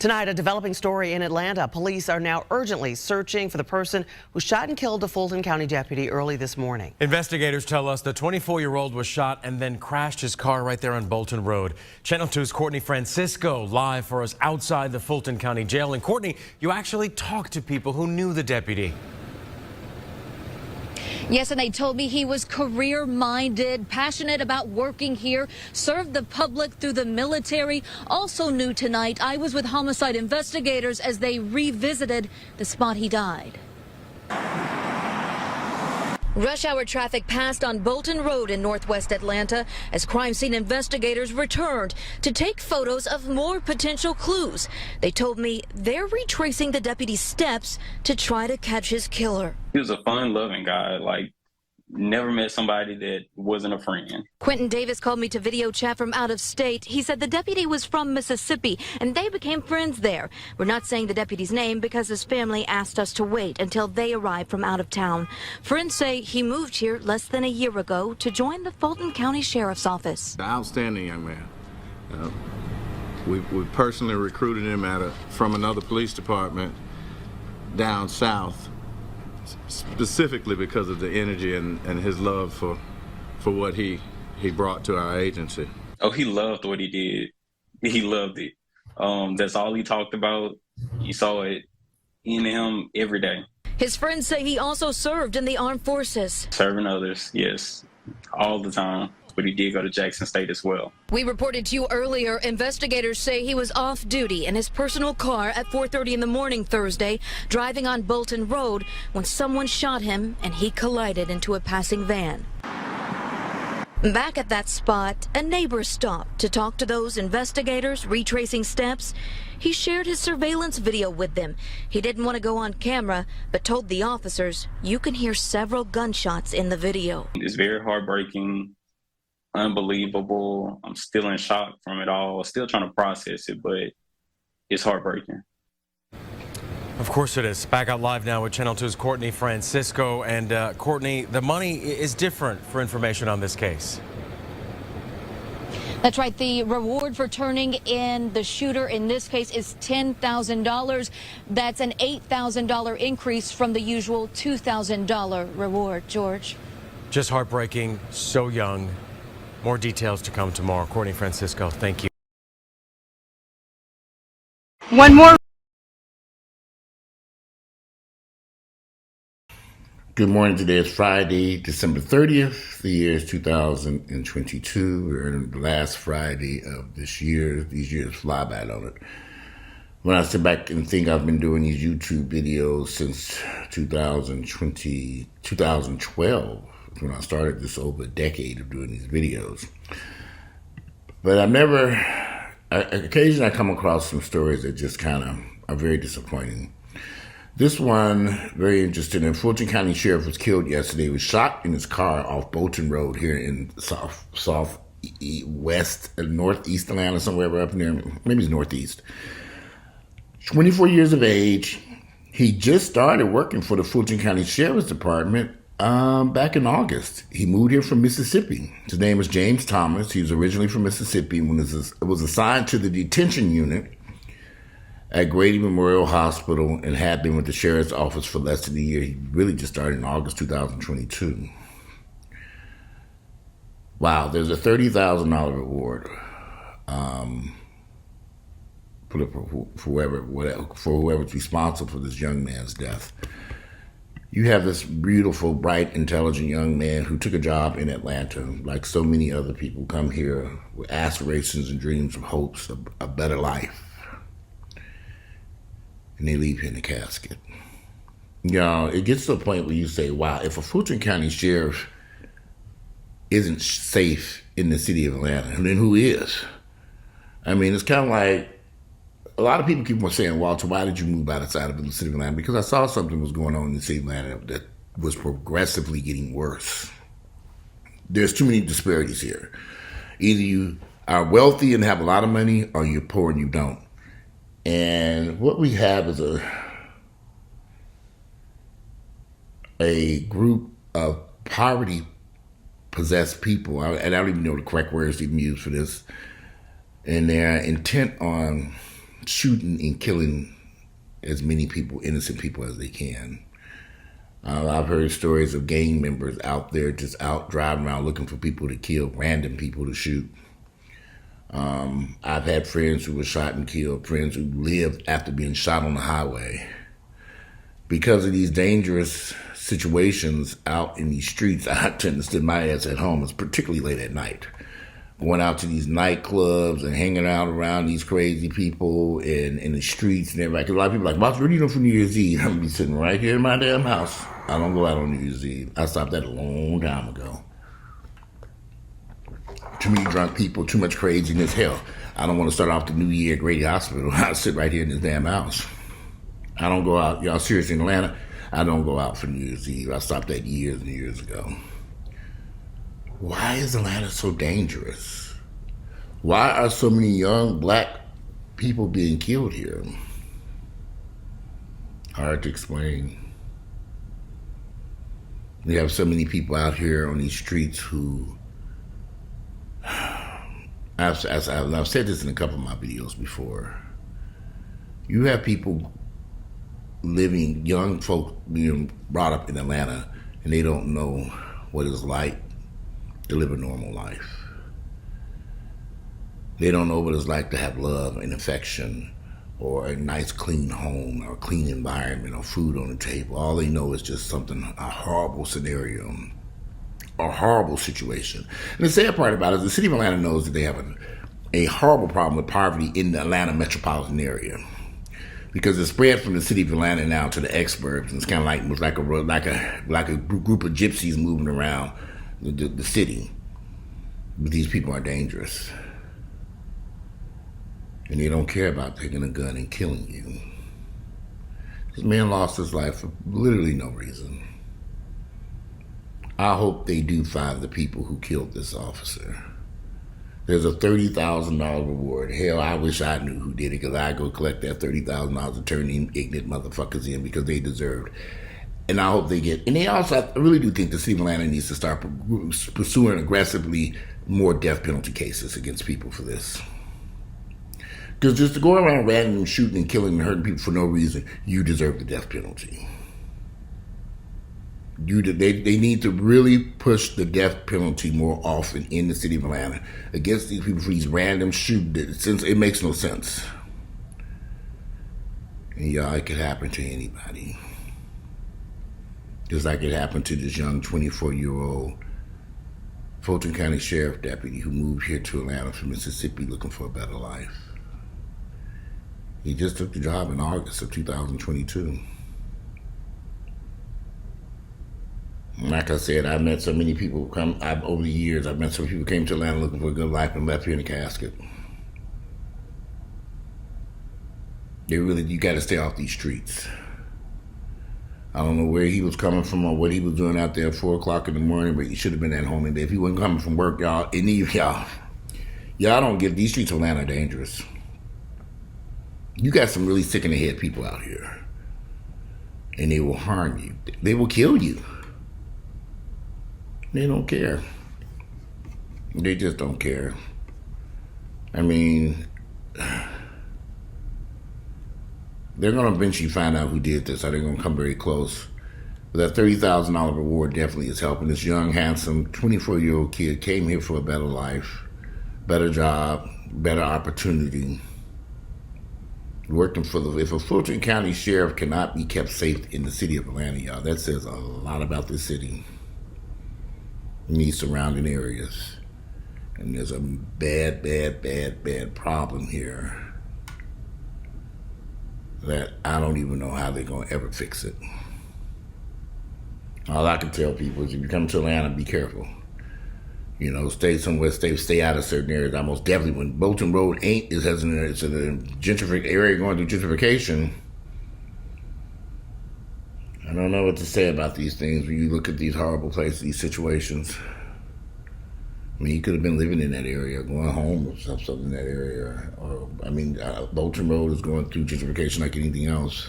Tonight, a developing story in Atlanta. Police are now urgently searching for the person who shot and killed a Fulton County deputy early this morning. Investigators tell us the 24-year-old was shot and then crashed his car right there on Bolton Road. Channel 2's Courtney Francisco live for us outside the Fulton County Jail. And Courtney, you actually talked to people who knew the deputy. Yes, and they told me he was career-minded, passionate about working here, served the public through the military. Also new tonight, I was with homicide investigators as they revisited the spot he died. Rush hour traffic passed on Bolton Road in northwest Atlanta as crime scene investigators returned to take photos of more potential clues. They told me they're retracing the deputy's steps to try to catch his killer. He was a fun-loving guy, never met somebody that wasn't a friend. Quentin Davis called me to video chat from out of state. He said the deputy was from Mississippi and they became friends there. We're not saying the deputy's name because his family asked us to wait until they arrived from out of town. Friends say he moved here less than a year ago to join the Fulton County Sheriff's Office. Outstanding young man. We personally recruited him from another police department down south, specifically because of the energy and his love for what he brought to our agency. Oh, he loved what he did. He loved it. That's all he talked about. You saw it in him every day. His friends say he also served in the armed forces. Serving others, yes, all the time. But he did go to Jackson State as well. We reported to you earlier, investigators say he was off duty in his personal car at 4:30 in the morning Thursday, driving on Bolton Road when someone shot him and he collided into a passing van. Back at that spot, a neighbor stopped to talk to those investigators retracing steps. He shared his surveillance video with them. He didn't want to go on camera, but told the officers you can hear several gunshots in the video. It's very heartbreaking. Unbelievable. I'm still in shock from it all. Still trying to process it, but it's heartbreaking. Of course it is. Back out live now with Channel 2's Courtney Francisco. And Courtney, the money is different for information on this case. That's right. The reward for turning in the shooter in this case is $10,000. That's an $8,000 increase from the usual $2,000 reward. George. Just heartbreaking. So young. More details to come tomorrow. Courtney Francisco, thank you. One more. Good morning. Today is Friday, December 30th. The year is 2022. We're in the last Friday of this year. These years fly by, don't it? When I sit back and think, I've been doing these YouTube videos since 2012. When I started this over a decade of doing these videos. But occasionally I come across some stories that just kind of are very disappointing. This one, very interesting. And Fulton County Sheriff was killed yesterday. He was shot in his car off Bolton Road here in northeast Atlanta, somewhere up in there. Maybe it's northeast. 24 years of age. He just started working for the Fulton County Sheriff's Department back in August. He moved here from Mississippi. His name was James Thomas. He was originally from Mississippi when it was assigned to the detention unit at Grady Memorial Hospital and had been with the sheriff's office for less than a year. He really just started in August 2022. Wow, there's a $30,000 reward for whoever's responsible for this young man's death. You have this beautiful, bright, intelligent young man who took a job in Atlanta, like so many other people come here with aspirations and dreams and hopes of a better life. And they leave here in a casket. You know, it gets to a point where you say, wow, if a Fulton County sheriff isn't safe in the city of Atlanta, then who is? I mean, it's kind of like, a lot of people keep on saying, Walter, why did you move outside of the city of Atlanta? Because I saw something was going on in the city of Atlanta that was progressively getting worse. There's too many disparities here. Either you are wealthy and have a lot of money, or you're poor and you don't. And what we have is a group of poverty-possessed people, and I don't even know the correct words to even use for this, and they're intent on shooting and killing as many people, innocent people, as they can. I've heard stories of gang members out there just out driving around looking for people to kill, random people to shoot. I've had friends who were shot and killed, friends who lived after being shot on the highway. Because of these dangerous situations out in these streets, I tend to sit my ass at home. It's particularly late at night. Going out to these nightclubs and hanging out around these crazy people in the streets and everybody. 'Cause a lot of people are like, "Boss, what are you doing for New Year's Eve?" I'm gonna be sitting right here in my damn house. I don't go out on New Year's Eve. I stopped that a long time ago. Too many drunk people, too much craziness. Hell, I don't want to start off the new year at Grady Hospital. I sit right here in this damn house. I don't go out. Y'all seriously in Atlanta? I don't go out for New Year's Eve. I stopped that years and years ago. Why is Atlanta so dangerous? Why are so many young black people being killed here? Hard to explain. We have so many people out here on these streets who, I've said this in a couple of my videos before. You have people living, young folk being brought up in Atlanta, and they don't know what it's like to live a normal life. They don't know what it's like to have love and affection or a nice clean home or a clean environment or food on the table. All they know is just a horrible scenario, a horrible situation. And the sad part about it is the city of Atlanta knows that they have a horrible problem with poverty in the Atlanta metropolitan area. Because it's spread from the city of Atlanta now to the exurbs, and it's kind of like a group of gypsies moving around the city. But these people are dangerous. And they don't care about taking a gun and killing you. This man lost his life for literally no reason. I hope they do find the people who killed this officer. There's a $30,000 reward. Hell, I wish I knew who did it, because I'd go collect that $30,000 and turn these ignorant motherfuckers in, because they deserved. And I hope they get. And they also, I really do think the city of Atlanta needs to start pursuing aggressively more death penalty cases against people for this. Because just to go around randomly shooting and killing and hurting people for no reason, you deserve the death penalty. They need to really push the death penalty more often in the city of Atlanta against these people for these random shootings, since it makes no sense. And y'all, it could happen to anybody. Just like it happened to this young 24-year-old Fulton County Sheriff deputy who moved here to Atlanta from Mississippi looking for a better life. He just took the job in August of 2022. Like I said, I've met so many people over the years. I've met so many people who came to Atlanta looking for a good life and left here in a casket. You got to stay off these streets. I don't know where he was coming from or what he was doing out there at 4 o'clock in the morning, but he should have been at home. And if he wasn't coming from work, y'all don't get, these streets of Atlanta are dangerous. You got some really sick in the head people out here, and they will harm you. They will kill you. They don't care. They just don't care. I mean, they're going to eventually find out who did this, or they're going to come very close. But that $30,000 reward definitely is helping. This young, handsome, 24-year-old kid came here for a better life, better job, better opportunity. Working if a Fulton County Sheriff cannot be kept safe in the city of Atlanta, y'all, that says a lot about this city and these surrounding areas. And there's a bad problem here that I don't even know how they're going to ever fix it. All I can tell people is if you come to Atlanta, be careful. You know, stay somewhere, stay out of certain areas. I most definitely, when Bolton Road it's a gentrified area going through gentrification. I don't know what to say about these things when you look at these horrible places, these situations. I mean, he could have been living in that area, going home or something in that area. Or, Bolton Road is going through gentrification like anything else.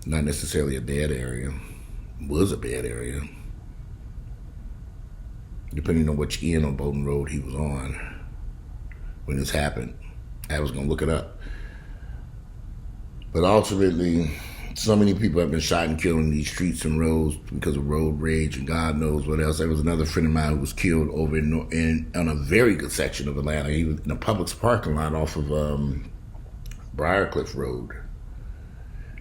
Not necessarily a bad area. It was a bad area. Depending on which end on Bolton Road he was on when this happened. I was going to look it up. But ultimately, so many people have been shot and killed in these streets and roads because of road rage and God knows what else. There was another friend of mine who was killed over on a very good section of Atlanta. He was in a Publix parking lot off of Briarcliff Road,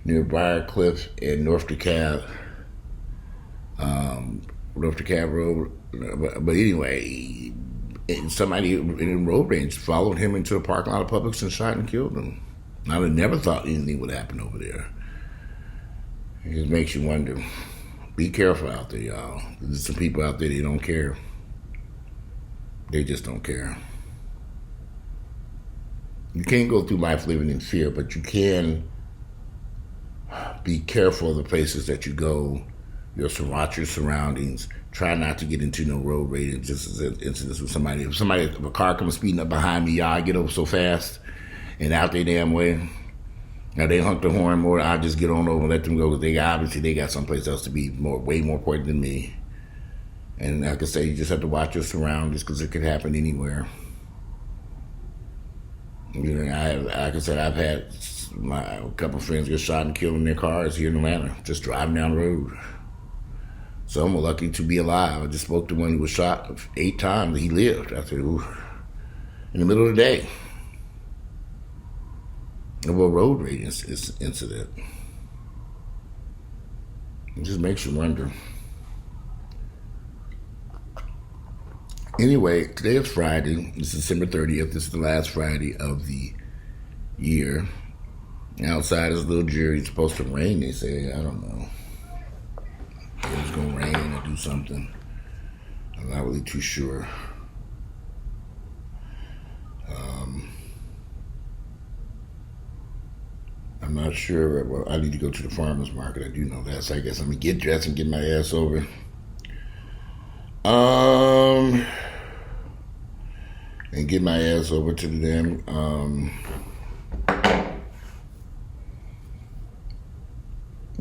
near Briarcliff and North DeKalb Road. But anyway, somebody in road rage followed him into a parking lot of Publix and shot and killed him. I would never thought anything would happen over there. It just makes you wonder. Be careful out there, y'all. There's some people out there that don't care. They just don't care. You can't go through life living in fear, but you can be careful of the places that you go. Watch your surroundings. Try not to get into no road rage incidents with somebody. If a car comes speeding up behind me, y'all, I get over so fast and out their damn way. Now they honk the horn more. I just get on over and let them go because obviously they got someplace else to be way more important than me. And like I say, you just have to watch your surroundings because it could happen anywhere. You know, like I said, I've had a couple of friends get shot and killed in their cars here in Atlanta, just driving down the road. So I'm lucky to be alive. I just spoke to one who was shot 8 times. He lived. I said, ooh, in the middle of the day. Of a road rage incident. It just makes you wonder. Anyway, today is Friday. It's December 30th. This is the last Friday of the year. Outside is a little dreary. It's supposed to rain, they say. I don't know. It's going to rain or do something. I'm not really too sure. I'm not sure. Well, I need to go to the farmer's market. I do know that. So I guess I'm going to get dressed and get my ass over. And get my ass over to the damn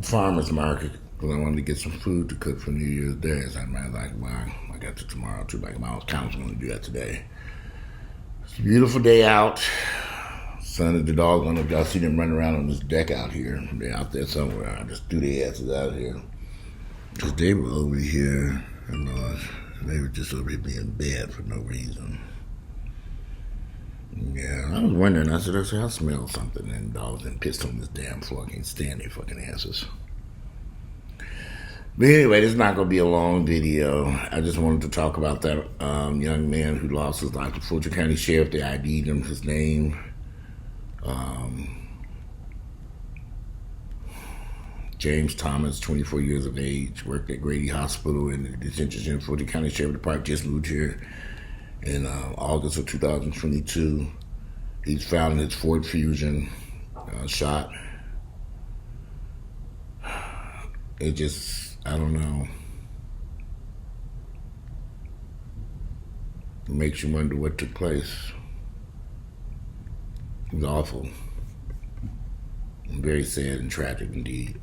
farmer's market because I wanted to get some food to cook for New Year's Day. So I'm like, well, I got to tomorrow too. Like, I was going to do that today. It's a beautiful day out. Son of the dog, y'all see them running around on this deck out here. They're out there somewhere. I just threw their asses out here. Because they were over here, and they were just over here being bad for no reason. Yeah, I was wondering, I said, I smell something, and dogs and pissed on this damn floor. I can't stand their fucking asses. But anyway, this is not going to be a long video. I just wanted to talk about that young man who lost his life. The Fulton County Sheriff, they ID'd him, his name. James Thomas, 24 years of age, worked at Grady Hospital in the detention center. Fulton County Sheriff Department, just moved here in August of 2022. He's found in his Ford Fusion, shot. It just, I don't know. It makes you wonder what took place. It was awful. Very sad and tragic indeed.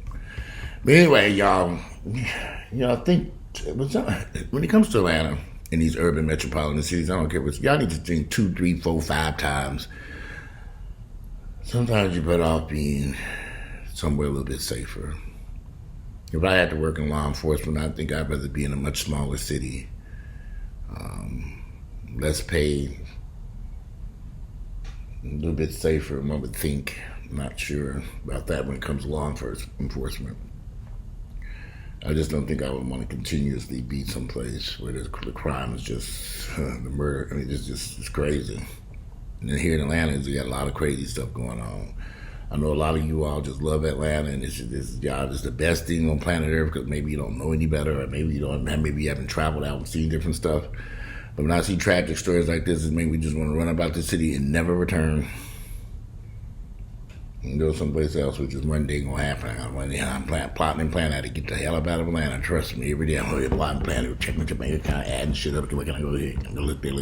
But anyway, y'all think when it comes to Atlanta and these urban metropolitan cities, I don't care what y'all need to think 2, 3, 4, 5 times. Sometimes you're better off being somewhere a little bit safer. If I had to work in law enforcement, I think I'd rather be in a much smaller city. Less paid, a little bit safer, one would think. I'm not sure about that when it comes to law enforcement. I just don't think I would want to continuously be someplace where the crime is just the murder. I mean, it's crazy. And then here in Atlanta, you got a lot of crazy stuff going on. I know a lot of you all just love Atlanta, and it's the best thing on planet Earth because maybe you don't know any better, or maybe you haven't traveled out and seen different stuff. But when I see tragic stories like this, it makes me just want to run about the city and never return. And go someplace else, which is one day going to happen. I'm plotting and planning how to get the hell up out of Atlanta. Trust me, every day I'm going to plotting and planning, checking my bank account, adding shit up. Where can I go here? I look there.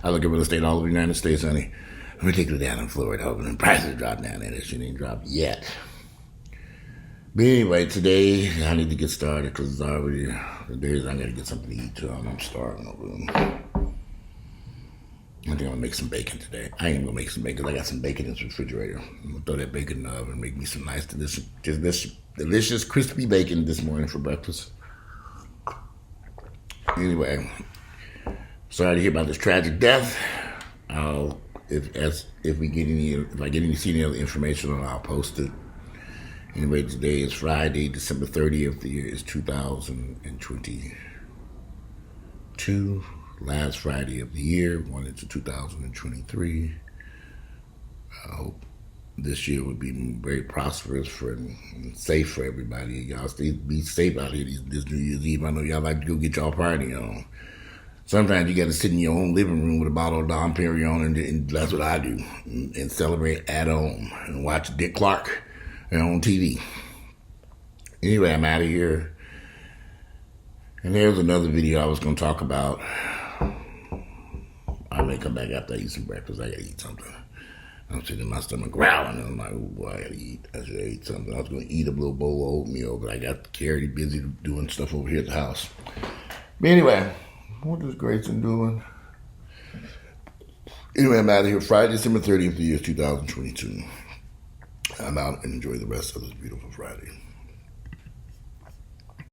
I look at real estate all over the United States, honey. Let me take it down in Florida, hoping the prices drop down there. That shit ain't dropped yet. But anyway, today I need to get started because it's already the days I got to get something to eat too. I'm starving over them. I think I'm gonna make some bacon today. I ain't gonna make some bacon. I got some bacon in the refrigerator. I'm gonna throw that bacon in the oven and make me some nice, delicious, crispy bacon this morning for breakfast. Anyway, sorry to hear about this tragic death. If I get any other information on, I'll post it. Anyway, today is Friday, December 30th. The year is 2022. Last Friday of the year, going into 2023. I hope this year would be very prosperous and safe for everybody. Y'all be safe out here this New Year's Eve. I know y'all like to go get y'all party on. Sometimes you got to sit in your own living room with a bottle of Dom Perignon, and that's what I do, and celebrate at home and watch Dick Clark on TV. Anyway, I'm out of here. And there's another video I was going to talk about. I may come back after I eat some breakfast. I gotta eat something. I'm sitting in my stomach growling, and I'm like, oh boy, I gotta eat. I should eat something. I was gonna eat a little bowl of oatmeal, but I got Carrie busy doing stuff over here at the house. But anyway, what is Grayson doing? Anyway, I'm out of here. Friday, December 30th, the year 2022. I'm out and enjoy the rest of this beautiful Friday.